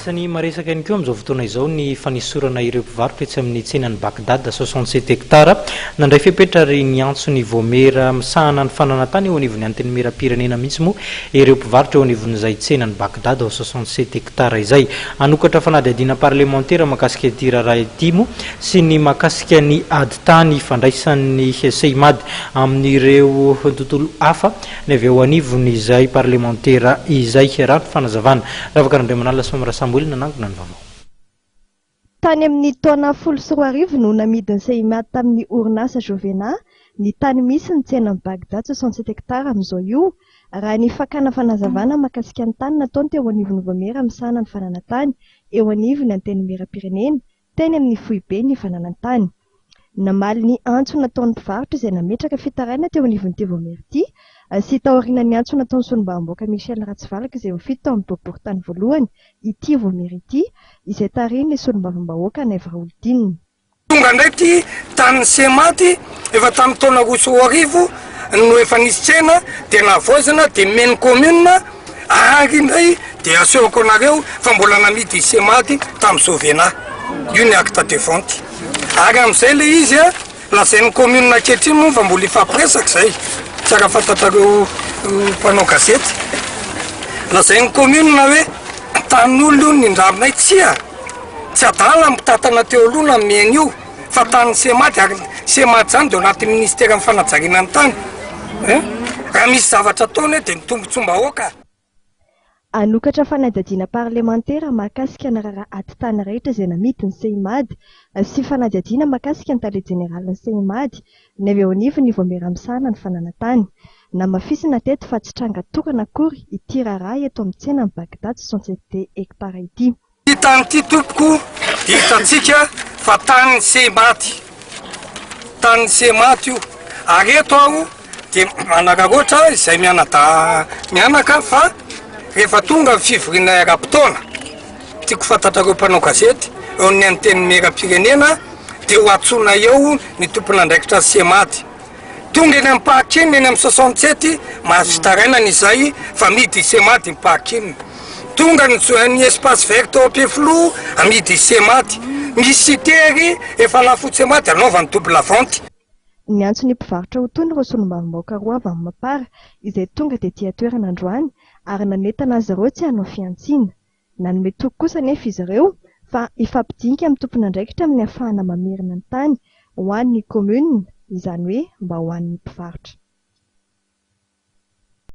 Anisany maresaka ihany koa amin'izao fotoana izao ny fanisorana ireo mpivarotra etsy amin'ny tsenany Bagdad 67 hektara nandray fepetra ry ny antsony Voamera misahana ny fananantany eo anivon'ny anteny mera-pirenena mihitsy moa ireo mpivarotra eo anivon'izay tsenany Bagdad 67 hektara izay anokatra fanadihadiana parlementaire mahakasika ity raharaha ity moa sy ny mahakasika ny ady tany fandraisan'ny Seimad amin'ireo tontolo hafa ny avy eo anivon'izay parlementaire izay raha fanazavana Ravan-Andriamanala Somra Samuel nanangona ny vaovao. Tany amin'ny taona 14 no namidin'ny Seimad tamin'ny orinasa Jovena ny tany misy ny tsenany Bagdad 67 hektara amin'izao io raha ny fakana fanazavana mahakasika ny tany nataony teo anivon'ny Voamera misahana ny fananantany eo anivon'ny anteny mera-pirenena teny amin'ny foibe ny fananantany. Namaly ny antso nataon'ny mpivarotra izay nametraka fitaraina teo anivon'ity Voamera ity sy taoriana ny antso nataon'ny solombavam-bahoaka Michel Ratsivalaka izay mifito tao amin'ny boriboritany voalohany ity Voamera ity izay tarihin'ny solombavam-bahoaka Naivo Raholdina. Tonga ndraiky tany Sematy efa tamin'ny taona roa arivo no efa nisy tsena dia navoazana dia meny commune ary indray dia asehoko anareo fa mbola namidy Sematy tamin'ny Jovena io ny acte de vente ary amin'izay le izy lazain'ny commune ankehitriny moa fa mbola ifampiresaka izay tsara fantatrareo mpanao gazety lazain'ny commune hoe tan'olona io nindramina tsy adala mitatana teo aloha miaigna io fa tany Sematy ary Sematy zany dia anaty ministera amin'ny fanajariana ny tany raha misy zavatra ataony dia mitombotsombahoaka. Anokatra fanadihadiana parlementaire mahakasika ny raharaha ady tany rehetra izay namidin'ny Seimad sy fanadihadiana mahakasika ny tale jeneralin'ny Seimad ny avy eo anivon'ny Voamera misahana ny fananantany. Namafisina teto fa tsy tranga tokana akory ity raharaha eto amin'ny tsenany Bagdad 67 hektara ity. Ity tany ity tompoko hitantsika fa tany Sematy. Tany Sematy io. Ary eto aho dia manararoatra izay mianaka fa rehefa tonga ny fivoriana ara-potoana tiako fantatrareo mpanao gazety eo ny anteny mera-pirenena dia ho antsona eo ny tompona andraikitra Sematy. Tonga eny amin'ny Pahakinina eny amin'ny 67 mahazitaraina n'izay fa midy Sematy ny Pahakinina. Tonga ny espace vert tao Ampieflo amidy Sematy. Misy tery efa lafotsy Sematy anaovany double vente. Ny antsony mpivarotra ho tony ireo solombavam-bahoaka roa avy amin'ny Mapara izay tonga dia tia toerana androany ary nanentana azy ireo tsy hanao fiantsiana. Nanome toko kosa nefa izy ireo fa ifampidinika amin'ny tompony andraikitra amin'ny ahafahana mamerina ny tany ho an'ny commune izany hoe mba ho an'ny mpivarotra.